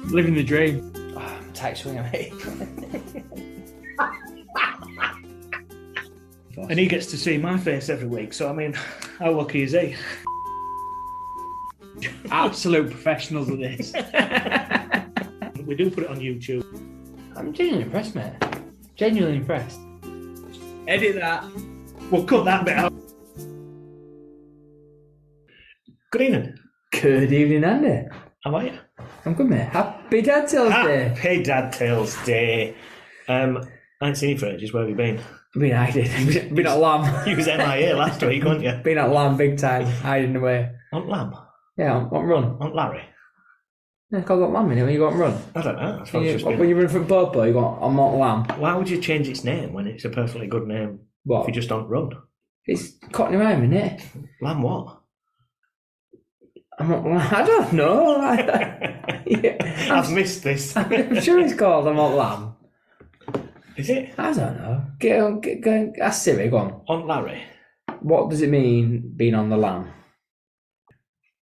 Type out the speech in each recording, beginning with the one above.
Living the dream. Oh, I'm a tight swinger, mate. And he gets to see my face every week, so I mean, how lucky is he? Absolute professionals at this. We do put it on YouTube. I'm genuinely impressed, mate. Genuinely impressed. Edit that. We'll cut that bit out. Good evening. Good evening, Andy. How are you? I'm good, mate. Happy Dad Tales Day. Happy Dad Tales Day. I ain't seen you for ages. Where have you been? I've been hiding. Been at Lamb. You was MIA last week, weren't you? Been at Lamb big time, hiding away. On Lamb? Yeah, on run. On Larry? Yeah, it's called Lamb, innit, when you go on run. I don't know. When you run from Bobo, you go on Mont Lamb. Why would you change its name when it's a perfectly good name? What? If you just don't run? It's Cockney rhyme, isn't it? Lamb what? I don't know. I've missed this. I'm sure it's called Mont Lamb. Is it? I don't know. Go ask Siri, go on. On Larry? What does it mean being on the lamb?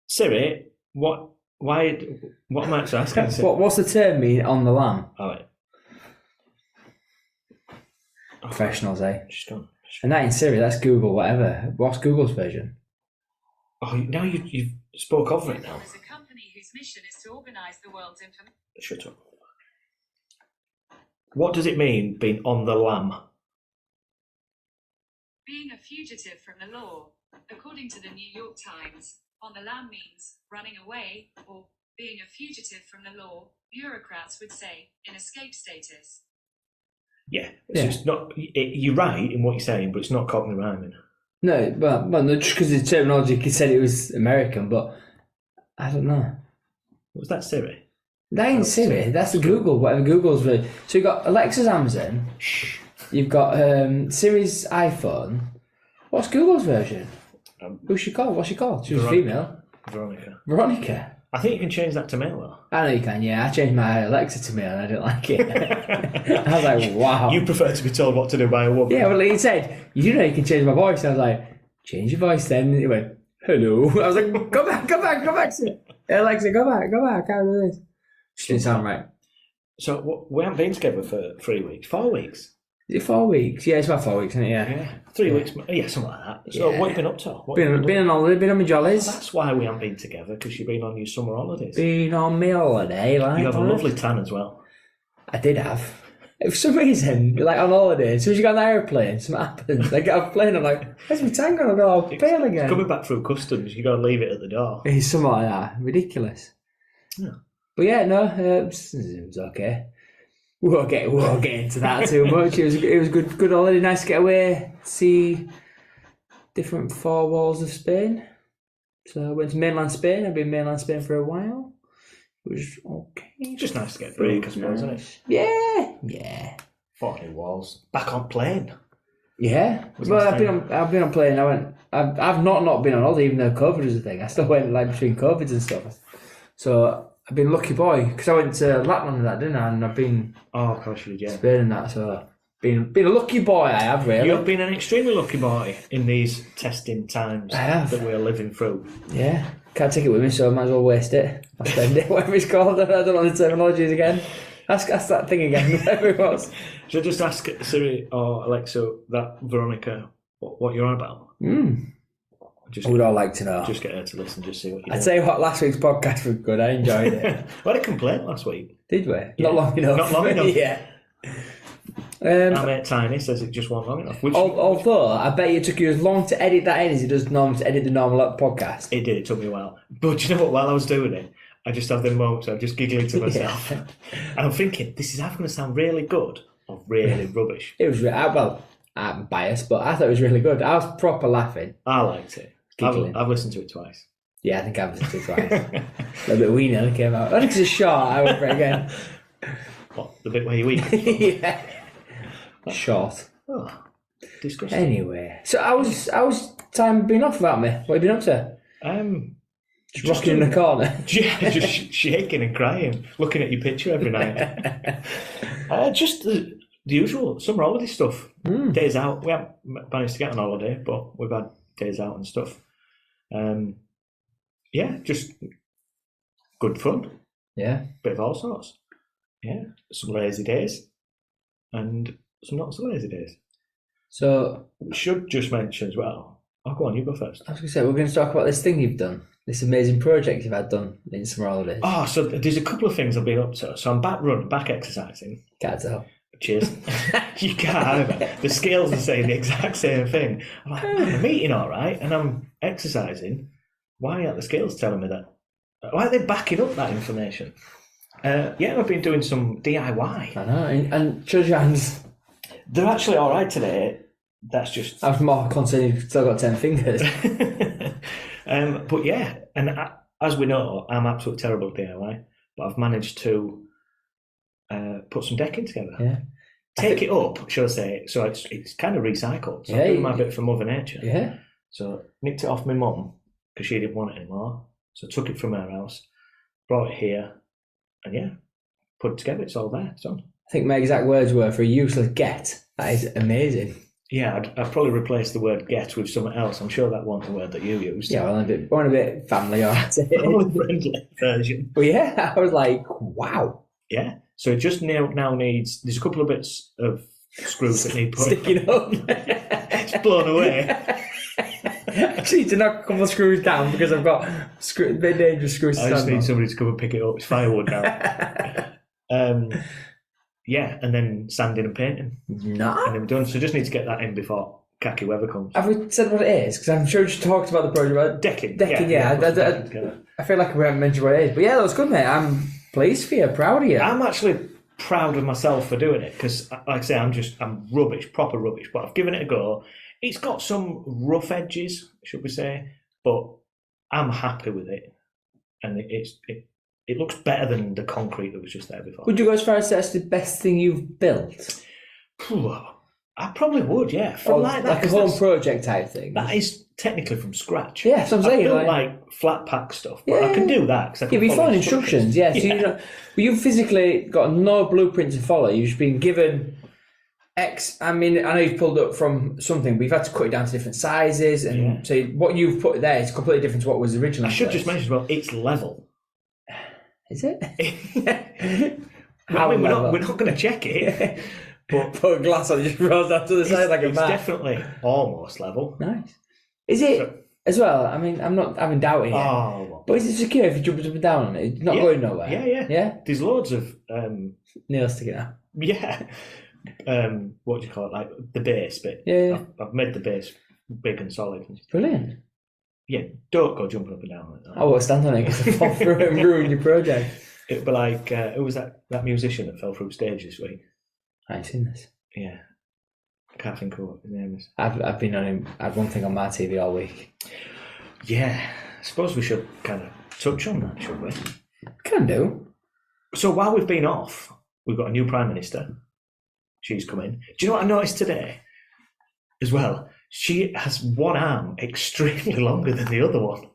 Siri, what am I actually asking? What's the term mean on the lamb? All right. Professionals, eh? Just and that ain't Siri, that's Google, whatever. What's Google's version? Oh, now you've spoke over it now. Is a company whose mission is to organise the world's information. Shut up. What does it mean being on the lam? Being a fugitive from the law. According to the New York Times, on the lam means running away or being a fugitive from the law. Bureaucrats would say in escape status. Yeah, it's not. You're right in what you're saying, but it's not Cockney rhyming. No, but just because the terminology could said it was American, but I don't know. Was that Siri? That ain't Siri. That's the Google. Whatever Google's version. So you've got Alexa's Amazon. Shh. You've got Siri's iPhone. What's Google's version? Who's she called? What's she called? She was female. Veronica. I think you can change that to male though. I know you can, yeah. I changed my Alexa to male and I didn't like it. I was like, wow. You prefer to be told what to do by a woman? Yeah, well, he said, you know you can change my voice. I was like, change your voice then. And he went, hello. I was like, go back. Alexa, go back. I can't do this. She didn't sound right. So we haven't been together for 3 weeks, 4 weeks. Is it 4 weeks? Yeah, it's about 4 weeks, isn't it? Yeah. 3 weeks. Yeah, something like that. So what have you been up to? Been on holiday, been on my jollies. Well, that's why we haven't been together, because you've been on your summer holidays. Been on my holiday, like you have a lovely tan as well. I did have. For some reason, like on holiday, as soon as you get on the aeroplane, something happens. I get off the plane, I'm like, where's my tan gone? I'll go all pale again. Coming back through customs, you got to leave it at the door. It's something like that. Ridiculous. Yeah. But yeah, no, it was okay. We won't get into that too much. It was good holiday, nice to get away, see different four walls of Spain. So I went to mainland Spain. I've been in mainland Spain for a while. It was okay. Just nice to get a break, I suppose, isn't it? Yeah. 40 walls. Back on plane. Yeah. Well, I've been on plane. I've not been on holiday, even though COVID was a thing. I still went like between COVIDs and stuff. So I've been lucky boy because I went to Lapland and that, didn't I? And I've been of course you did, yeah. Spain and that. So been a lucky boy. I have really. You've been an extremely lucky boy in these testing times that we're living through. Yeah, can't take it with me, so I might as well waste it. I'll spend it, whatever it's called. I don't know the terminologies again. Ask that thing again, whatever it was. So just ask Siri or Alexa that Veronica what you're on about. I would all like to know. Just get her to listen, just see what you do. I'd say what last week's podcast was good. I enjoyed it. We had a complaint last week. Did we? Yeah. Not long enough. Yeah. Our mate Tiny says it just wasn't long enough. Although, I bet it took you as long to edit that in as it does normally to edit the normal podcast. It did. It took me a while. But do you know what? While I was doing it, I just have them moments I'm just giggling to myself. And I'm thinking, this is either going to sound really good or really rubbish. It was I'm biased, but I thought it was really good. I was proper laughing. I liked it. I've listened to it twice. Yeah, I think I've listened to it twice. A little bit wee nearly came out. I think it's short. I went for it again. What, the bit where you eat? Yeah. Short. Oh, disgusting. Anyway, so I was time being off without me. What have you been up to? Just rocking in the corner. Yeah, just shaking and crying, looking at your picture every night. Just the usual summer holiday stuff. Days out. We haven't managed to get on holiday, but we've had days out and stuff. Yeah, just good fun. Yeah. Bit of all sorts. Yeah, some lazy days and some not so lazy days. So We should just mention as well. Oh, go on, you go first. I was going to say, we're going to talk about this thing you've done, this amazing project you've had done in summer holidays. Oh, so there's a couple of things I've been up to. So I'm back running, back exercising. Can't tell. Cheers. You can't either. The scales are saying the exact same thing. I'm like, man, I'm eating all right and I'm exercising. Why aren't the scales telling me that? Why are they backing up that information? Yeah, I've been doing some DIY. I know, and shows your hands. They're actually all right today. That's just... I was more concerned you've still got 10 fingers. But yeah, and as we know, I'm absolutely terrible at DIY, but I've managed to put some decking together. Yeah. Take it up, shall I say, so it's kind of recycled. So Yeah, I'm doing my bit for Mother Nature. Yeah. So nicked it off my mum because she didn't want it anymore. So took it from her house, brought it here, and yeah, put it together. It's all there. It's on. I think my exact words were, for a useless get, that is amazing. Yeah, I'd probably replace the word get with something else. I'm sure that wasn't the word that you used. Yeah, we're a bit family oriented. Family-friendly version. But yeah, I was like, wow. Yeah. So it just now needs... There's a couple of bits of screws that need putting... Sticking up. It's blown away. I just need to knock a couple of screws down because I've got a bit dangerous screws to I just stand need on. somebody to come and pick it up. It's firewood now. Yeah, and then sanding and painting. No. And then we're done. So just need to get that in before khaki weather comes. Have we said what it is? Because I'm sure you talked about the project. About Decking. Decking, yeah. I feel like we haven't mentioned what it is. But yeah, that was good, mate. I'm pleased for you, proud of you. I'm actually proud of myself for doing it because, like I say, I'm rubbish, proper rubbish, but I've given it a go. It's got some rough edges, should we say, but I'm happy with it. And it looks better than the concrete that was just there before. Would you go as far as say that's the best thing you've built? I probably would, yeah. From Like a home project type thing? That is technically from scratch. Yeah, that's what I'm saying. I've built like flat pack stuff, but Yeah. I can do that. Cause I can You've been follow following instructions, yeah. So Yeah. you've physically got no blueprint to follow. You've been given X. I mean, I know you've pulled up from something, but you've had to cut it down to different sizes, and so what you've put there is completely different to what was originally. I should just mention as well, it's level. Is it? Well, I mean, we're not going to check it, but Put a glass on it, just rolls down to the side like a it's mat. definitely almost level. Nice. Is it So- as well? I mean, I'm not having doubt in it. Oh, But is it secure if you jump up and down on it? It's not Yeah. going nowhere. Yeah. Yeah? There's loads of Nails sticking out. yeah. What do you call it? Like the base bit. Yeah. I've made the base big and solid. Brilliant. Yeah, don't go jumping up and down like that. I won't stand on it because I fall through it and ruin your project. It'd be like who was that musician that fell through stage this week? I ain't seen this. Yeah, I can't think of what his name is. I've been on him. I had one thing on my TV all week. Yeah, I suppose we should kind of touch on that, should we? Can do. So while we've been off, we've got a new Prime Minister. She's come in. Do you know what I noticed today as well? She has one arm extremely longer than the other one.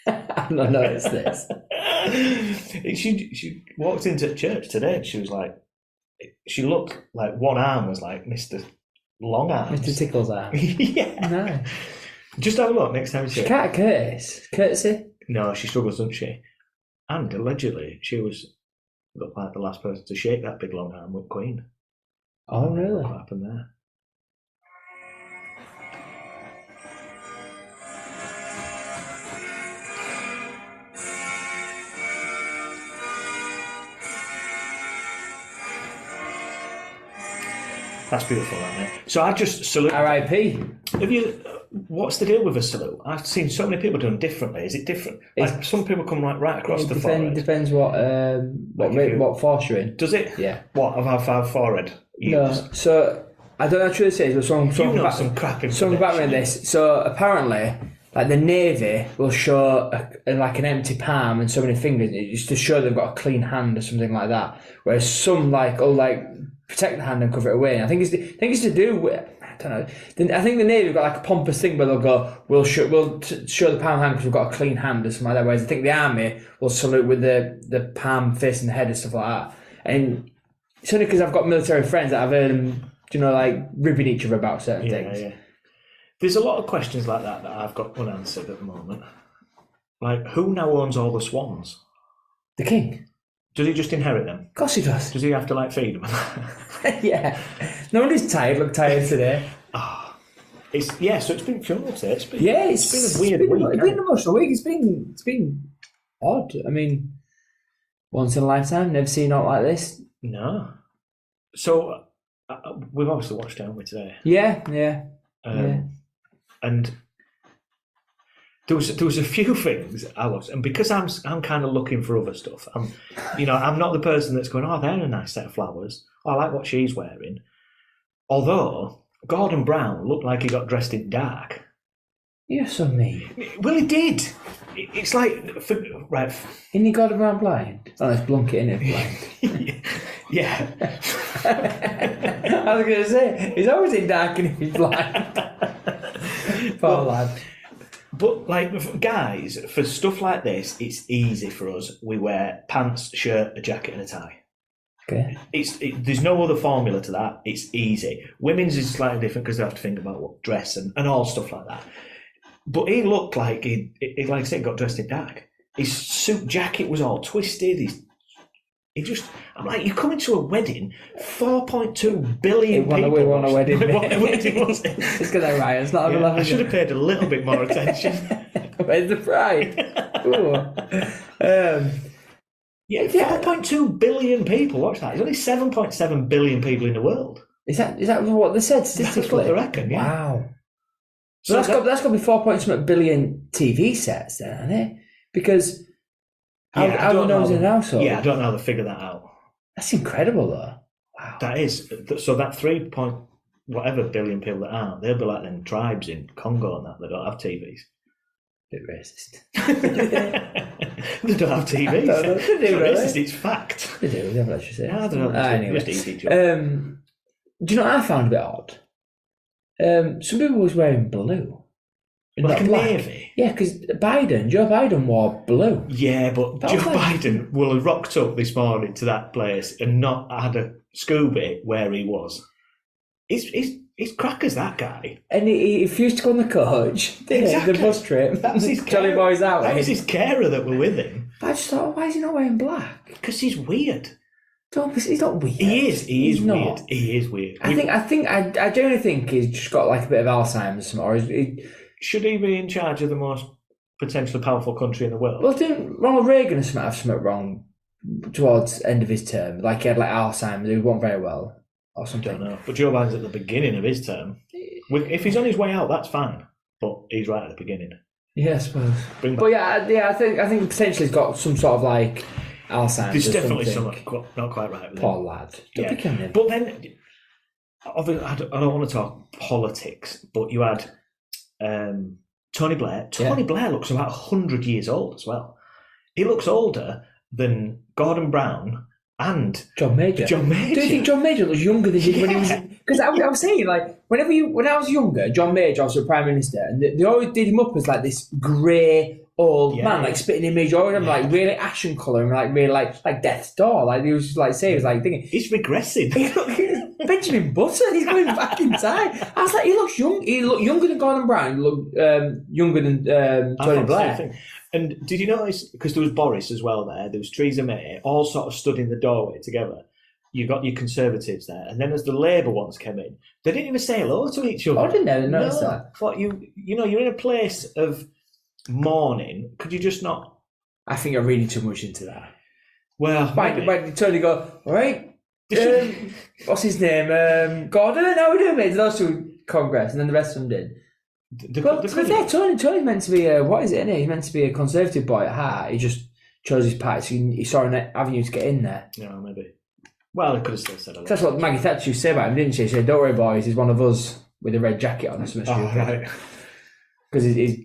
I've not noticed this. She walked into church today and she was like, she looked like one arm was like Mr. Long Arms. Mr. Tickle's arm. Yeah. No. Just have a look next time you see She her. can't curtsy. No, she struggles, doesn't she? And allegedly, she looked like the last person to shake that big long arm with Queen. Oh, really? What happened there? That's beautiful, isn't it? So I just salute. R.I.P. Have you? What's the deal with a salute? I've seen so many people doing differently. Is it different? Like some people come right across the forehead. Depends what force you're in. Does it? Yeah. What of our forehead? No. So I don't actually say, but You know some crap someone back me information. this. So apparently, like the Navy will show like an empty palm and so many fingers, just to show they've got a clean hand or something like that. Whereas some protect the hand and cover it away. And I think it's to do with, I don't know. I think the Navy have got like a pompous thing where they'll go, we'll show the palm hand because we've got a clean hand or something like that. Whereas I think the Army will salute with the palm facing the head and stuff like that. And it's only because I've got military friends that I've heard them, ribbing each other about certain things. Yeah. There's a lot of questions like that I've got unanswered at the moment. Like, who now owns all the swans? The king. Does he just inherit them? Of course he does. Does he have to, like, feed them? Yeah. No one is tired. Look tired today. So it's been funeral today. It's been a weird week. It's been an emotional week. It's been odd. I mean, once in a lifetime. Never seen out like this. No. So we've obviously watched, haven't we, today? Yeah. And there was a few things I was, and because I'm kind of looking for other stuff. I'm not the person that's going, oh, they're a nice set of flowers. Oh, I like what she's wearing. Although Gordon Brown looked like he got dressed in dark. You're so mean. Well, he did. It's like right. Isn't he Gordon Brown blind? Oh, it's Blunkett, isn't it? Blind. Yeah. I was going to say he's always in dark and he's blind. Poor lad. But, like, guys, for stuff like this, it's easy for us. We wear pants, shirt, a jacket and a tie. Okay. There's no other formula to that. It's easy. Women's is slightly different because they have to think about what dress and all stuff like that. But he looked like he like I said, got dressed in dark. His suit jacket was all twisted. I'm like, you come into a wedding, 4.2 billion people. We want a wedding. What a wedding was it? Let's get that right. It's not Yeah, I should have paid a little bit more attention. Where's the pride? 4.2 billion people. What's that? There's only 7.7 billion people in the world. Is that what they said statistically? That's what they reckon, yeah. Wow. So that's got to be 4.2 billion TV sets then, isn't it? Because how do knows in an household? Yeah, I don't know how to figure that out. That's incredible, though. Wow. That is. So that 3 point whatever billion people that are, they'll be like them tribes in Congo and that don't have TVs. Bit racist. They don't have TVs. They do, really. Racist, it's fact. They do, they've let you say. I don't know. Anyway. Just easy job. Do you know what I found a bit odd? Some people was wearing blue. Like a black. navy? Yeah, because Joe Biden wore blue. Yeah, but Joe Biden will have rocked up this morning to that place and not had a Scooby where he was. He's crackers, that guy. And he refused to go on the coach. Exactly. The bus trip. That was his Johnny Boy's out. That was his carer that were with him. But I just thought, why is he not wearing black? Because he's weird. He's not weird. He is weird. Not. He is weird. I genuinely think he's just got like a bit of Alzheimer's or should he be in charge of the most potentially powerful country in the world? Well, didn't Ronald Reagan have something wrong towards the end of his term? Like he had like Alzheimer's, he wasn't very well or something. I don't know. But Joe Biden's at the beginning of his term. If he's on his way out, that's fine. But he's right at the beginning. Yeah, I suppose. But yeah, I think potentially he's got some sort of like Alzheimer's. There's definitely something not quite right with him. Poor lad. Don't pick on him. But then, obviously, I don't want to talk politics, but you had Tony Blair. Tony Blair looks about 100 years old as well. He looks older than Gordon Brown and John Major. Do you think John Major looks younger than he did when he was? Because I was saying, like, when I was younger, John Major was the Prime Minister, and they always did him up as like this grey old man, like spitting image, or like really ashen colour, and like really like death's door. Like he was just like saying, he was like thinking he's regressing. Benjamin Button, he's going back in time. I was like, he looks young. He looked younger than Gordon Brown. He looked younger than Tony Blair. And did you notice, because there was Boris as well there was Theresa May, all sort of stood in the doorway together. You got your Conservatives there, and then as the Labour ones came in, they didn't even say hello to each other. I didn't notice that. Thought you're in a place of mourning. Could you just not? I think I'm reading too much into that. Well, why did Tony go, all right, what's his name? Gordon, how are we doing, mate? Those two Congress, and then the rest of them did. To be fair, Tony's meant to be what is it, isn't he? He's meant to be a Conservative boy at heart. He just chose his party, so he saw an avenue to get in there. Yeah, maybe. Well, he could have still said hello. That's what Maggie Thatcher used to say about him, didn't she? She said, don't worry, boys, he's one of us with a red jacket on or something. Right. Because his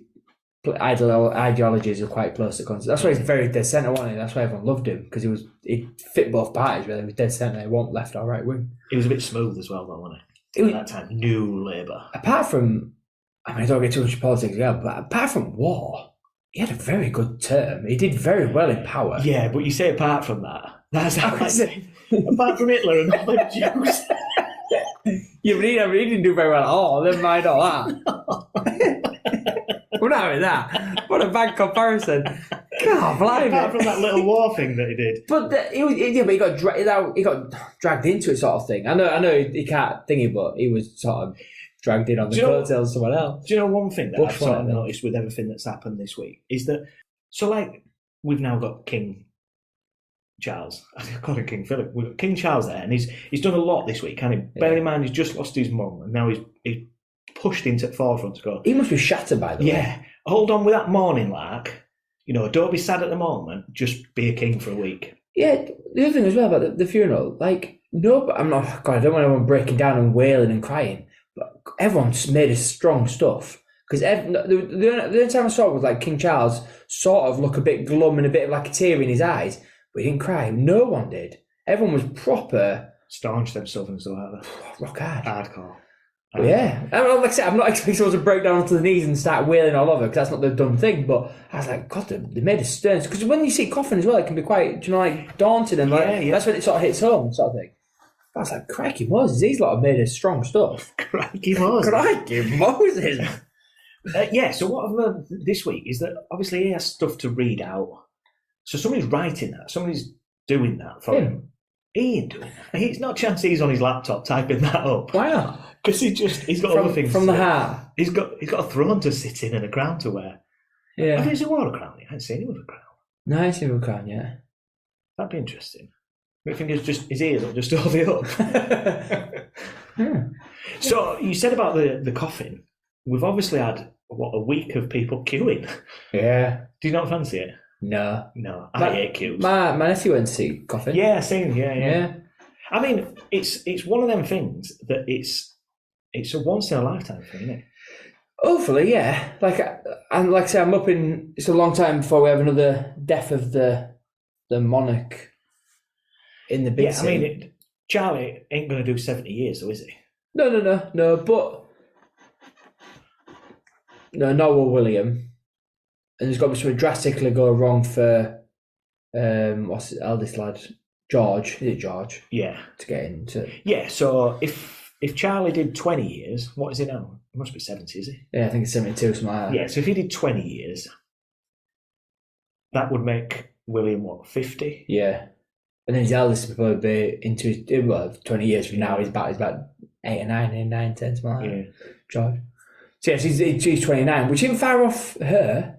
ideologies are quite close to Conservative. That's why he's very dead centre, wasn't he? That's why everyone loved him, because he fit both parties, really. He was dead centre, he wasn't left or right wing. He was a bit smooth as well, though, wasn't he? At that time, New Labour. Apart from, I don't get too much politics again, but apart from war, he had a very good term. He did very well in power. Yeah, but you say apart from that. That's how I say. Apart from Hitler and all them Jews. Yeah, but he didn't do very well at all. Never mind all that. We're not having that. What a bad comparison. God, blimey. Apart from that little war thing that he did. But he got dragged into it, sort of thing. I know he can't thingy, but he was sort of dragged in on the coattails of someone else. Do you know one thing that I've sort of noticed with everything that's happened this week is that, so like, we've now got King Charles. I call him King Philip. We've got King Charles there, and he's done a lot this week, hasn't he? Bearing in mind he's just lost his mum, and now he's pushed into the forefront to go. He must be shattered by the way. Yeah. Hold on with that morning lark. You know, don't be sad at the moment. Just be a king for a week. Yeah. The other thing as well about the funeral, like, no, I'm not. God, I don't want everyone breaking down and wailing and crying, but everyone's made a strong stuff. Because the only time I saw it was like King Charles sort of look a bit glum and a bit of like a tear in his eyes, but he didn't cry. No one did. Everyone was proper staunch themselves and stuff like that. Rock hard. Hardcore. Yeah, I mean, like I said, I'm not expecting someone to break down onto the knees and start wailing all over because that's not the dumb thing. But I was like, God, they made a stern. Because when you see coffin as well, it can be quite, like daunting and like that's when it sort of hits home, sort of thing. I was like, crikey Moses, these lot have made a strong stuff. Crikey Moses. Crikey Moses. So what I've learned this week is that obviously he has stuff to read out. So somebody's writing that, somebody's doing that for him. He ain't doing that. It's not a chance he's on his laptop typing that up. Why not? Because he's got other things from to the say. heart. He's got a throne to sit in and a crown to wear. Yeah. Has he worn a crown? I haven't seen him with a crown. No, I haven't seen him with a crown yet. That'd be interesting. I think it's just his ears will just hold it up. So you said about the coffin. We've obviously had a week of people queuing. Yeah. Do you not fancy it? No. I hate queues. My nephew went to see coffin. Yeah, same. Yeah. I mean, it's one of them things that it's a once in a lifetime thing, isn't it? Hopefully, yeah. Like I say, I'm up in. It's a long time before we have another death of the monarch in the big scene. I mean, Charlie ain't going to do 70 years, though, is he? No. But nor will William. And there's got to be something drastically go wrong for what's his eldest lad, George. Is it George? Yeah. To get into. Yeah. So if Charlie did 20 years, what is he now? He must be 70, is he? Yeah, I think it's 72, something like that. Yeah. So if he did 20 years, that would make William what, 50? Yeah. And then his eldest would probably be into his 20 years from now. He's about 8 or 9, 10, something like that. Yeah. George. So yes, he's 29, which isn't far off her.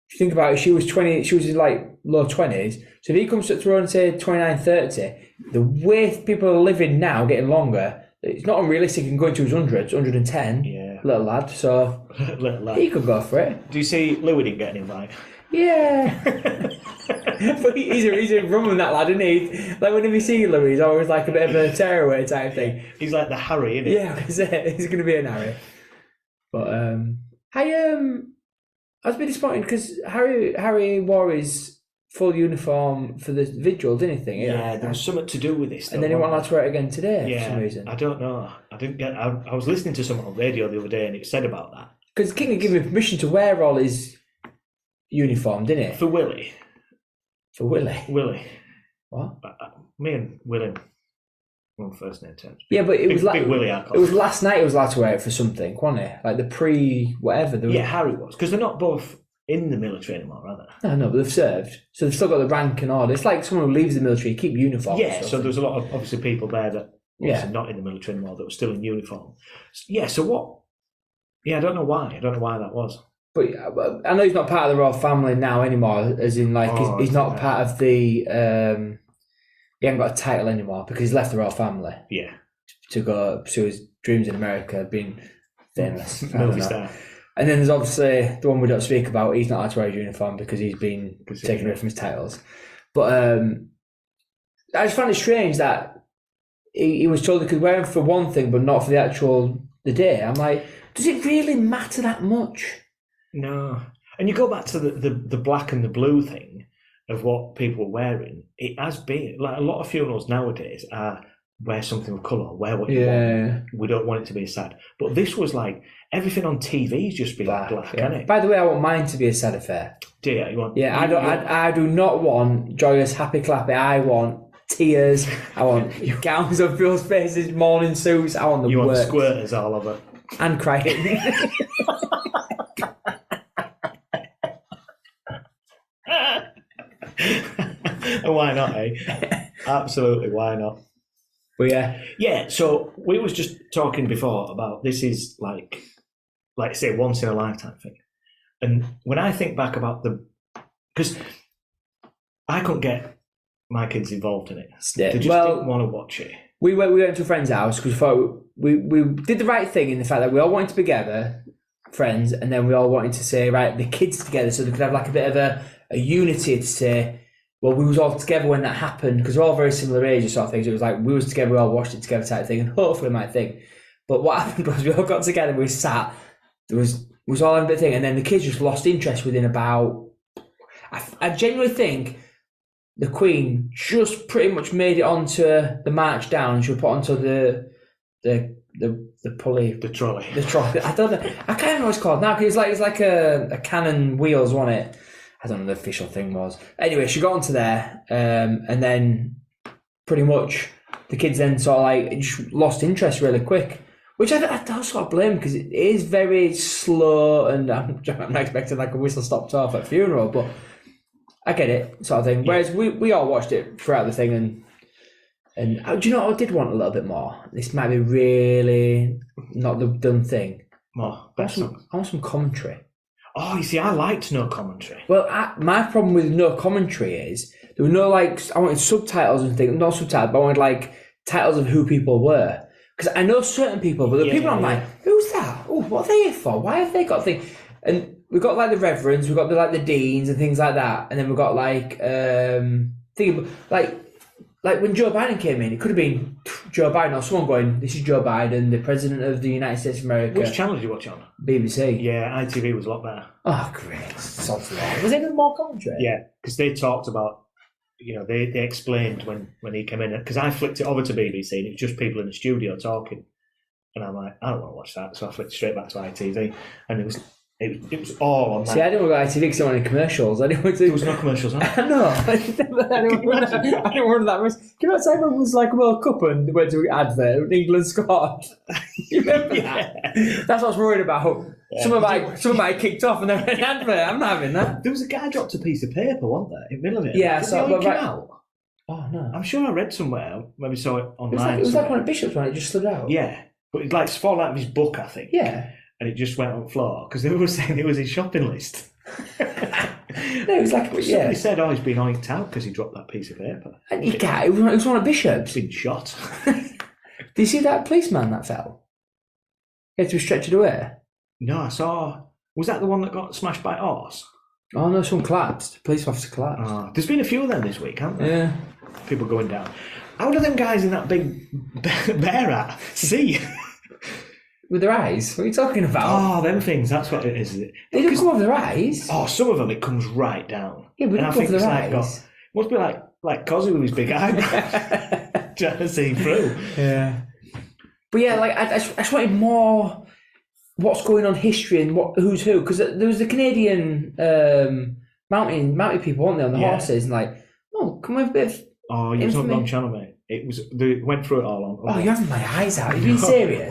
If you think about it, she was 20, she was in like low 20s. So if he comes to the throne and say 29, 30, the way people are living now, getting longer, it's not unrealistic. He can go into his hundreds, 110. Yeah. Little lad. So little lad. He could go for it. Do you see Louis didn't get an invite? Yeah. But he's a rum that lad, isn't he? Like whenever you see Louis, he's always like a bit of a tearaway type thing. He's like the Harry, isn't he? Yeah, he's going to be an Harry. But I was a bit disappointed because Harry wore his full uniform for the vigil, didn't he think? Yeah, there was something to do with this. And then he wasn't allowed to wear it again today for some reason. I don't know. I didn't get. I was listening to someone on radio the other day, and it said about that. Because the king had given him permission to wear all his uniform, didn't he? For Willie. For Willie. Willie. What? Me and William. On first name terms. Yeah, but it was like Big Willie. It was last night. He was allowed to wear it for something, wasn't it? Like the pre-whatever. Yeah, Harry was, because they're not both in the military anymore, are they? No, but they've served, so they've still got the rank and order. It's like someone who leaves the military, keep uniform. Yeah, so there was a lot of obviously people there that were not in the military anymore that were still in uniform. Yeah, so what? Yeah, I don't know why. I don't know why that was. But I know he's not part of the royal family now anymore. As in, like he's not part of the. He hasn't got a title anymore because he's left the royal family. Yeah. To go pursue his dreams in America, being famous. Movie star. And then there's obviously the one we don't speak about. He's not allowed to wear his uniform because he's been taken away from his titles. But I just found it strange that he was told he could wear them for one thing, but not for the day. I'm like, does it really matter that much? No. And you go back to the black and the blue thing of what people were wearing. It has been like a lot of funerals nowadays are wear something of colour, wear what you want. We don't want it to be sad. But this was like everything on TV's just been black, hasn't it? By the way, I want mine to be a sad affair. Do you? You want? Yeah, I do not want joyous, happy, clappy. I want tears. I want gowns on people's faces, morning suits. I want the works. You want squirters all over. And crying. And why not, eh? Absolutely, why not? But yeah. Yeah, so we was just talking before about this is like say, once in a lifetime thing. And when I think back about because I couldn't get my kids involved in it. They just didn't want to watch it. We went to a friend's house because we thought we did the right thing in the fact that we all wanted to be together, friends, and then we all wanted to say, right, the kids together so they could have like a bit of a unity to say, well, we was all together when that happened because we're all very similar ages sort of things. It was like we was together, we all watched it together type thing, and hopefully it might think. But what happened was we all got together, we sat, we was all having a bit of thing, and then the kids just lost interest within about... I genuinely think the Queen just pretty much made it onto the march down. She was put onto the pulley, the trolley. I don't know. I can't remember what it's called now because it's like a cannon wheels on it. I don't know what the official thing was. Anyway, she got onto there, and then pretty much the kids then sort of like just lost interest really quick. Which I don't sort of blame because it is very slow, and I'm not expecting like a whistle stop tour at a funeral, but I get it, sort of thing. Whereas we all watched it throughout the thing, and do you know what I did want a little bit more? This might be really not the done thing. More. I want some commentary. Oh, you see, I liked no commentary. Well, my problem with no commentary is there were no like I wanted subtitles and things, not subtitles, but I wanted like titles of who people were. Because I know certain people, but the people I'm like, who's that? Oh, what are they here for? Why have they got things? And we've got like the reverends, we've got the deans and things like that, and then we've got like like when Joe Biden came in, it could have been Joe Biden or someone going, "This is Joe Biden, the President of the United States of America." Which channel did you watch on? BBC. Yeah, ITV was a lot better. Oh, great! Was there even more commentary? Yeah, because they talked about. They explained when he came in, because I flicked it over to BBC and it was just people in the studio talking, and I'm like, I don't want to watch that, so I flicked straight back to ITV, and it was all on that. See, I didn't want to go ITV because I wanted commercials. There was no commercials on it. No, I didn't want that much. You know what Simon was like World Cup and went to advert and England scored? You remember that? That's what I was worried about. Yeah. Some of my kicked off and then an advert. I'm not having that. There was a guy dropped a piece of paper, wasn't there, in the middle of it? Yeah, so it came out. Oh no! I'm sure I read somewhere, maybe saw it online. It was like one of Bishop's when it just slid out. Yeah, but it like fall out of his book, I think. Yeah, and it just went on the floor because they were saying it was his shopping list. No, it was like somebody said, "Oh, he's been oinked out because he dropped that piece of paper." And he can't. It was one of Bishop's. Been shot. Did you see that policeman that fell? He had to be stretchered away. No, I saw. Was that the one that got smashed by a horse? Oh no, someone collapsed. The police officer collapsed. Oh, there's been a few of them this week, haven't there? Yeah. People going down. How do them guys in that big bear hat see? With their eyes? What are you talking about? Oh, them things. That's what it is. They don't come over their eyes. Oh, some of them it comes right down. Yeah, but don't come over their eyes. Must be like Cosy with his big eyebrows trying to see through. Yeah. But yeah, like I just wanted more. What's going on history and who's who? Because there was the Canadian mountain people, weren't they, on the horses? And like, come with a bit of. Oh, you was on the wrong channel, mate. They went through it all on. Oh, you're having my eyes out. You're being serious.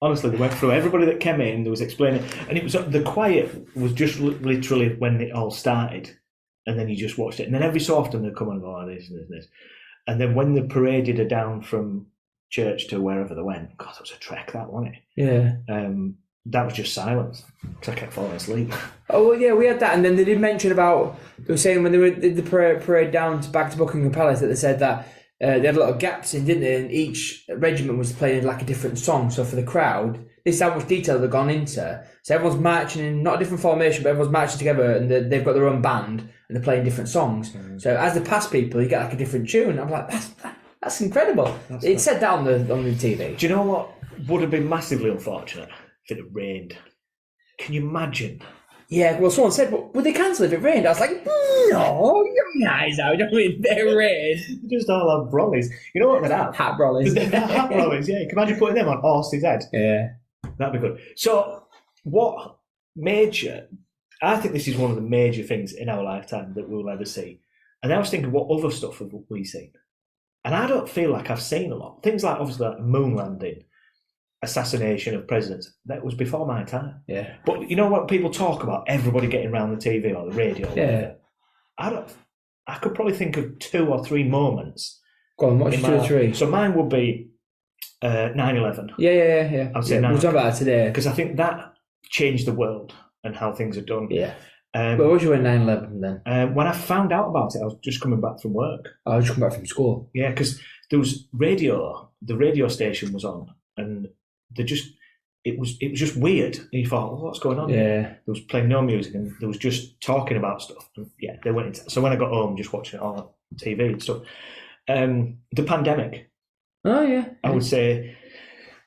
Honestly, they went through everybody that came in. There was explaining, and it was the quiet was just literally when it all started, and then you just watched it, and then every so often they'd come and go, this and this, and then when they paraded her down from church to wherever they went, God, that was a trek, that wasn't it? Yeah. That was just silence because I kept falling asleep. Oh well, yeah, we had that, and then they did mention about they were saying when they did the parade down back to Buckingham Palace that they said that they had a lot of gaps in, didn't they? And each regiment was playing like a different song. So for the crowd, this is how much detail they've gone into. So everyone's marching in not a different formation, but everyone's marching together, and they've got their own band and they're playing different songs. Mm. So as they pass people, you get like a different tune. I'm like, that's incredible. It said that on the TV. Do you know what would have been massively unfortunate if it had rained? Can you imagine? Yeah, well, someone said, but would they cancel if it rained? I was like, no, your eyes out. Don't mean it rain. Just all have brollies. You know what they'd have? Hat brollies. Hat brollies, yeah. You can imagine putting them on horse's head. Yeah. That'd be good. So, what major... I think this is one of the major things in our lifetime that we'll ever see. And I was thinking, what other stuff have we seen? And I don't feel like I've seen a lot. Things like, obviously, like moon landing, assassination of presidents. That was before my time. Yeah. But you know what people talk about? Everybody getting around the TV or the radio. Or yeah. I don't. I could probably think of 2 or 3 moments. Go on, what's in 2 or 3? So mine would be 9/11. Yeah. I'd say we'll talk about that today. because I think that changed the world and how things are done. Yeah. But what was you when 9/11 then? When I found out about it, I was just coming back from work. I was just coming back from school. Yeah, because there was radio. The radio station was on, and it was just weird. And you thought, what's going on? Yeah. There was playing no music, and there was just talking about stuff. And yeah, they went into. So when I got home, just watching it on TV and stuff. The pandemic. Oh yeah. I would say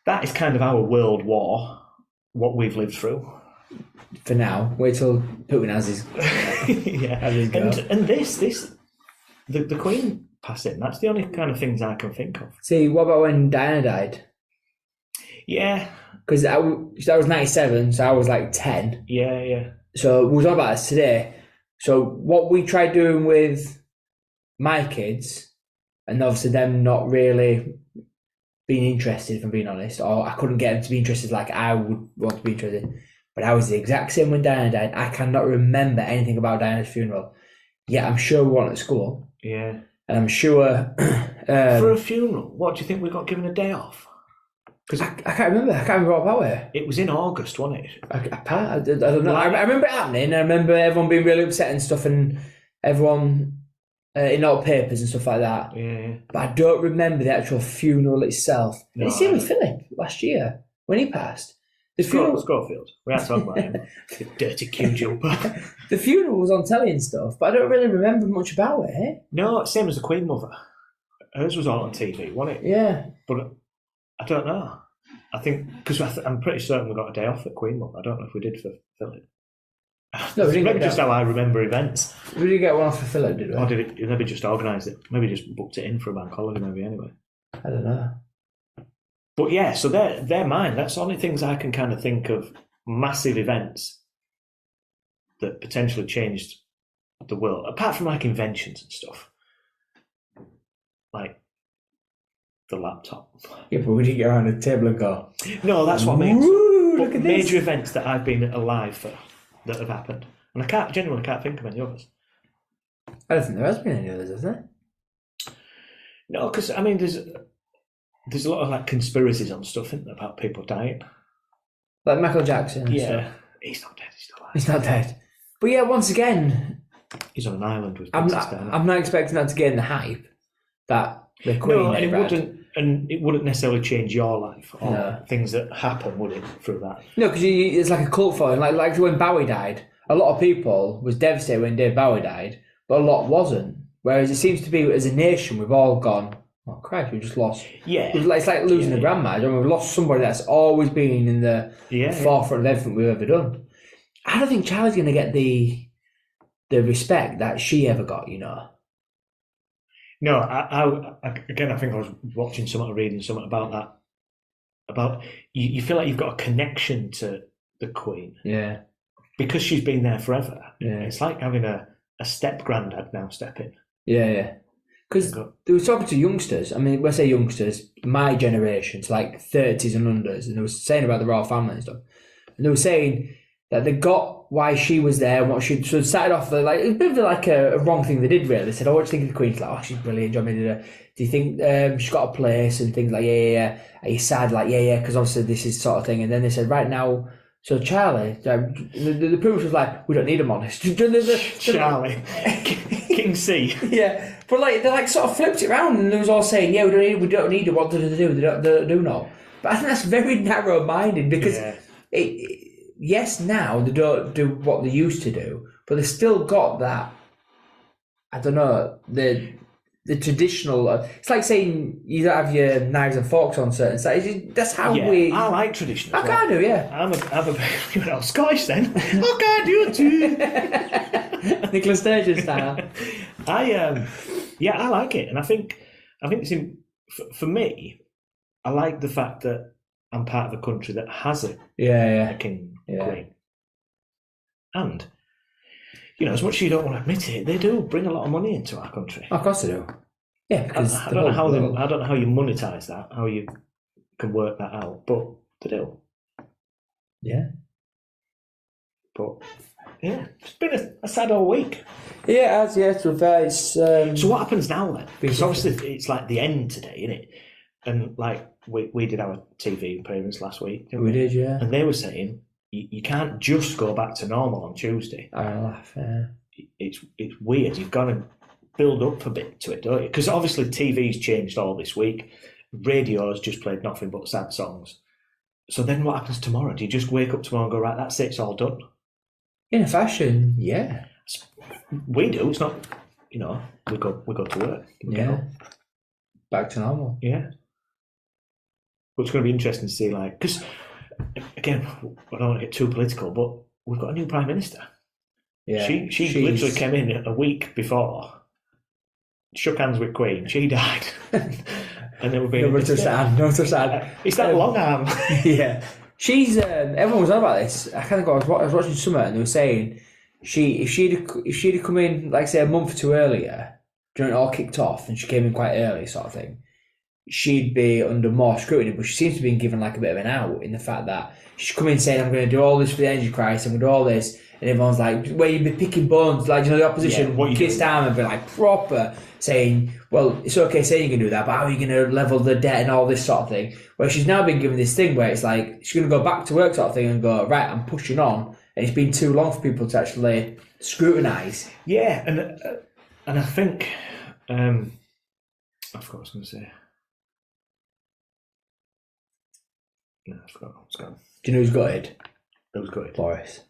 that is kind of our world war, what we've lived through. For now, wait till Putin has his yeah, has his go. and the Queen passing. That's the only kind of things I can think of. See, what about when Diana died? Yeah, because that was 97, so I was like 10. Yeah. So we were talking about this today. So what we tried doing with my kids, and obviously them not really being interested, if I'm being honest, or I couldn't get them to be interested like I would want to be interested. But I was the exact same when Diana died. I cannot remember anything about Diana's funeral. Yeah, I'm sure we weren't at school. Yeah. And I'm sure... for a funeral, what do you think we got given a day off? Because I can't remember. I can't remember what about it. It was in August, wasn't it? I don't know. I remember it happening. I remember everyone being really upset and stuff, and everyone in all papers and stuff like that. Yeah. But I don't remember the actual funeral itself. No, it's same with Philip last year when he passed. The funeral, Schofield. We had to talk about him. The dirty queue jumper. The funeral was on telly and stuff, but I don't really remember much about it. Eh? No, same as the Queen Mother. Hers was all on TV, wasn't it? Yeah. But I don't know. I think because I'm pretty certain we got a day off at Queen Mother. I don't know if we did for Philip. No, we didn't. Maybe just how I remember events. We didn't get one off for Philip, did we? Or did it? Maybe just organised it. Maybe just booked it in for a bank holiday. Maybe anyway. I don't know. But yeah, so they're mine. That's the only things I can kind of think of. Massive events that potentially changed the world, apart from like inventions and stuff, like the laptop. Yeah, but we didn't get around the table and go. No, that's what I mean. Look at major this. events that I've been alive for that have happened, and I genuinely can't think of any others. I don't think there has been any others, has there? No, because I mean, there's a lot of like conspiracies on stuff, isn't there, about people dying. Like Michael Jackson and Yeah, stuff. he's not dead. He's still alive. He's not dead. But yeah, once again, He's on an island with I'm Princess Diana. not expecting that to gain the hype that the Queen No, and had. it wouldn't necessarily change your life or No. things that happen, would it, through that? No, because it's like a cult following. Like when Bowie died, a lot of people was devastated when Dave Bowie died, but a lot wasn't. Whereas it seems to be, as a nation, we've all gone, oh Christ, we just lost. Yeah. It's like losing a grandma. I mean, we've lost somebody that's always been in the forefront of everything we've ever done. I don't think Charlie's going to get the respect that she ever got, you know. No, I think I was watching something or reading something about that. About you feel like you've got a connection to the Queen. Yeah. Because she's been there forever. Yeah. It's like having a step granddad now step in. Yeah. Because they were talking to youngsters. I mean, when I say youngsters, my generation, it's like 30s and unders, and they were saying about the royal family and stuff. And they were saying that they got why she was there and what she so it started off like it was a bit of like a wrong thing they did really. They said, "Oh, what do you think of the Queen?" She's like, "Oh, she's brilliant." Do you think she's got a place and things like yeah. Are you sad? Like yeah, because obviously this is sort of thing. And then they said, right now. So Charlie, the proof was like, we don't need him on this. Charlie, King C. Yeah, but like they like sort of flipped it around and they was all saying, yeah, we don't need it. What do they do? They do not. But I think that's very narrow-minded because yes, now they don't do what they used to do, but they still got that. I don't know the traditional. It's like saying you don't have your knives and forks on certain sides. That's how we. I like traditional. I can't do, yeah. I'm a Scottish then. I can't do it too. Nicola Sturgeon style. I like it, and I think it's for me. I like the fact that I'm part of a country that has a king, queen, and. You know, as much as you don't want to admit it, they do bring a lot of money into our country. Of course they do. Yeah, because I don't know how you monetize that, how you can work that out, but they do. Yeah. But yeah, it's been a sad old week. Yeah, it has, yeah, to be fair. It's, So what happens now then? Because obviously it's like the end today, isn't it? And like we did our TV appearance last week, didn't we? We did, yeah. And they were saying you can't just go back to normal on Tuesday. I laugh, yeah. It's weird. You've got to build up a bit to it, don't you? Because obviously TV's changed all this week. Radio has just played nothing but sad songs. So then what happens tomorrow? Do you just wake up tomorrow and go, right, that's it, it's all done? In a fashion, yeah. We do. It's not, we go to work. Yeah. Back to normal. Yeah. But it's going to be interesting to see, like, because, again, I don't want to get too political, but we've got a new Prime Minister. Yeah. She literally came in a week before, shook hands with Queen, she died. And it would be no to sad. It's that long arm. Yeah. She's, everyone was on about this. I kind of I was watching Summer and they were saying, if she'd have come in, like say, a month or two earlier, during it all kicked off, and she came in quite early, sort of thing, she'd be under more scrutiny. But she seems to be given like a bit of an out in the fact that she's come in saying, "I'm going to do all this for the energy crisis. I'm going to do all this," and everyone's like, "Where you be picking bones?" Like, the opposition kissed down and be like proper saying, "Well, it's okay saying you can do that, but how are you going to level the debt and all this sort of thing?" Where she's now been given this thing where it's like she's going to go back to work sort of thing and go, "Right, I'm pushing on." And it's been too long for people to actually scrutinise. Yeah, and I think I forgot what I was going to say. No, I forgot. It's gone. Do you know who's gutted? Who's gutted? Boris.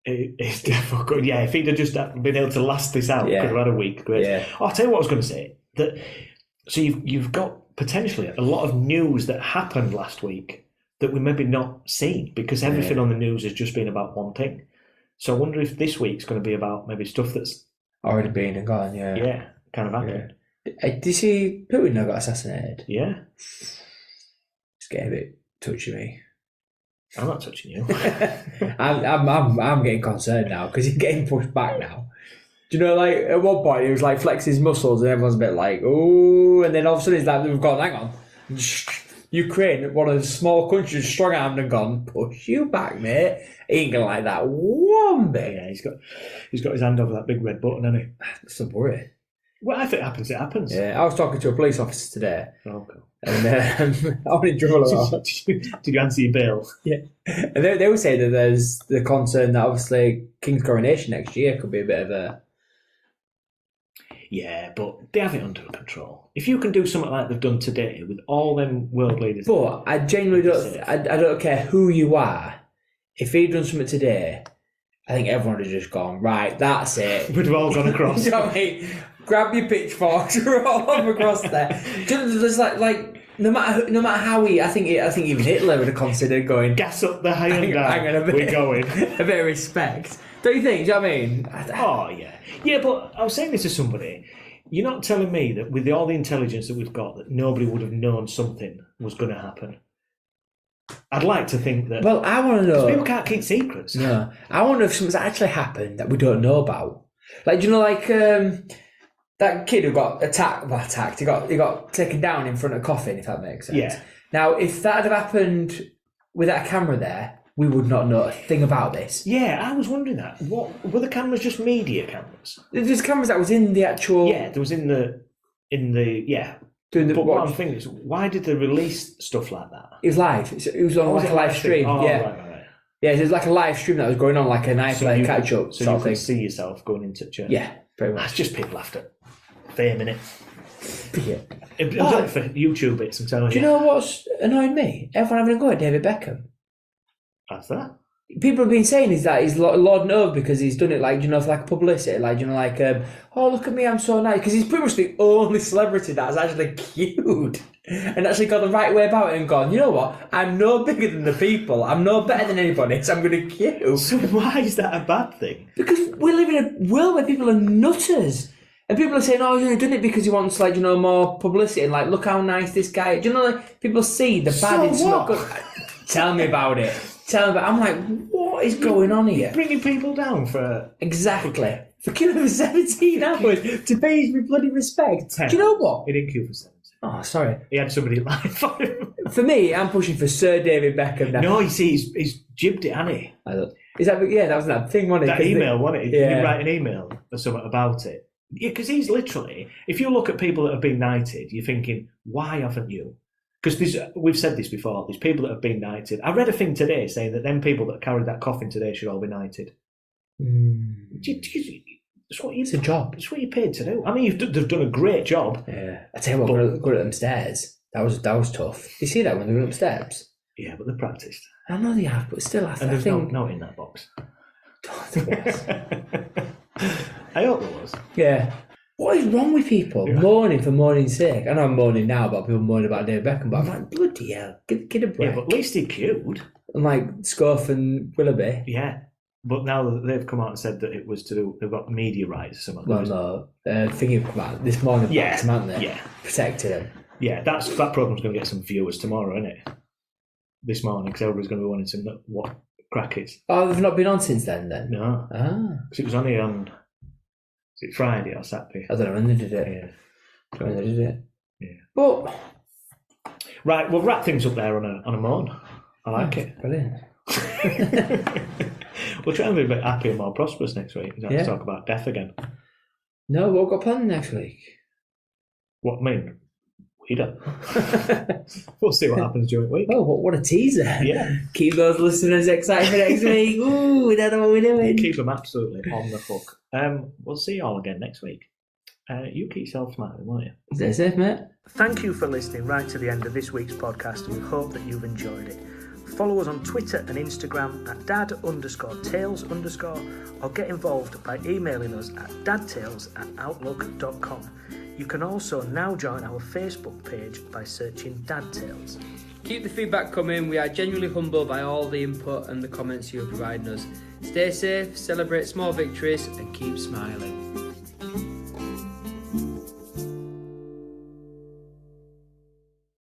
It's definitely good. Yeah, if he'd have just been able to last this out, could have had a week. Great. Yeah. I'll tell you what I was going to say. So you've got potentially a lot of news that happened last week that we maybe not seen because everything on the news has just been about one thing. So I wonder if this week's going to be about maybe stuff that's already been and gone. Yeah. Yeah, kind of happened. Yeah. Did you see Putin got assassinated? Yeah. It's getting a bit touchy me. I'm not touching you. I'm getting concerned now because he's getting pushed back now. Do you know, like at one point he was like flexing his muscles and everyone's a bit like, oh, and then all of a sudden he's like, we've gone, hang on. Ukraine, one of the small countries, strong armed and gone, push you back, mate. He ain't gonna like that one bit. Yeah, he's got his hand over that big red button, hasn't he? That's a worry. Well, if it happens, it happens. Yeah, I was talking to a police officer today. Oh, cool. And I was in trouble about. Did you answer your bail? Yeah. And they were saying that there's the concern that obviously King's coronation next year could be a bit of a. Yeah, but they have it under control. If you can do something like they've done today with all them world leaders. But I genuinely don't. I don't care who you are. If he'd done something today, I think everyone would have just gone, right, that's it. We'd have all gone across. You know what I mean? Grab your pitchforks, roll across there. There's like no matter how I think even Hitler would have considered going. Gas up the hang on, we're going. A bit of respect, don't you think? Do you know what I mean? Oh yeah. But I was saying this to somebody. You're not telling me that with all the intelligence that we've got, that nobody would have known something was going to happen. I'd like to think that. Well, I want to know. People can't keep secrets. No, I wonder if something's actually happened that we don't know about. Like, do you know, like that kid who got attacked. He got taken down in front of a coffin. If that makes sense. Yeah. Now, if that had happened without a camera there, we would not know a thing about this. Yeah, I was wondering that. What were the cameras? Just media cameras? There's cameras that was in the actual. Yeah, there was in the yeah. Doing the but what I'm thinking is, why did they release stuff like that? It was live. It was on like a live stream. Oh, yeah. Right. Yeah, it was like a live stream that was going on, like an iPlayer catch up. So you could see yourself going into church. Yeah, pretty much. That's just people after fame, innit? Yeah. It was like for YouTube bits, I'm telling you. Do you know what's annoyed me? Everyone having a go at David Beckham. That's that. People have been saying is that he's lauding over because he's done it like, for like publicity, like, oh, look at me, I'm so nice. Because he's pretty much the only celebrity that's actually cute and actually got the right way about it and gone, you know what, I'm no bigger than the people, I'm no better than anybody, so I'm going to cute. So why is that a bad thing? Because we live in a world where people are nutters. And people are saying, oh, he's done it because he wants, more publicity and, look how nice this guy is. Do you know, people see the bad, it's not good. Tell me about it. I'm like, what is going on here? Bringing people down for... Exactly. For killing for 17 hours to pay his bloody respect. 10. Do you know what? He didn't kill for 17. Oh, sorry. He had somebody live for him. For me, I'm pushing for Sir David Beckham now. No, you see, he's jibbed it, hasn't he? Is that, yeah, that was that thing, wasn't it? That email, wasn't it? Did he write an email? something about it. Because he's literally, if you look at people that have been knighted, you're thinking, why haven't you? Because we've said this before, there's people that have been knighted. I read a thing today saying that them people that carried that coffin today should all be knighted. It's a job. It's what you're paid to do. I mean, they've done a great job. Yeah. I tell you what, going up them stairs, that was tough. Did you see that when they went up steps? Yeah, but they practised. I know they have, but still, I there's think... no in that box. I hope there was. Yeah. What is wrong with people? Yeah. Mourning for mourning's sake. I know I'm mourning now about people mourning about David Beckham, but I'm like, bloody hell, give the kid a break. Yeah, but at least he queued. Unlike Scuff and Willoughby. Yeah. But now they've come out and said that it was to do, they've got media rights or something. Well, no. Thinking about this morning, haven't they? Yeah. Protected him. Yeah, that programme's going to get some viewers tomorrow, isn't it? This morning, because everybody's going to be wanting to know what crack is. Oh, they've not been on since then? No. Because it was only on, is it Friday or Saturday? I don't know when they did it. Yeah. When they did it. Yeah. But... Right, we'll wrap things up there on a moan. I like it. Brilliant. We'll try and be a bit happier and more prosperous next week. We don't have to talk about death again. No, what got planned next week? What, I mean? We don't. We'll see what happens during the week. Oh, what a teaser. Yeah. Keep those listeners excited for next week. Ooh, we don't know what we're doing. Keep them absolutely on the hook. We'll see you all again next week. You keep yourself smiling, won't you? Stay safe, mate. Thank you for listening right to the end of this week's podcast, and we hope that you've enjoyed it. Follow us on Twitter and Instagram at dad_tales_, or get involved by emailing us at dadtales@outlook.com. You can also now join our Facebook page by searching Dad Tales. Keep the feedback coming. We are genuinely humbled by all the input and the comments you are providing us. Stay safe, celebrate small victories, and keep smiling.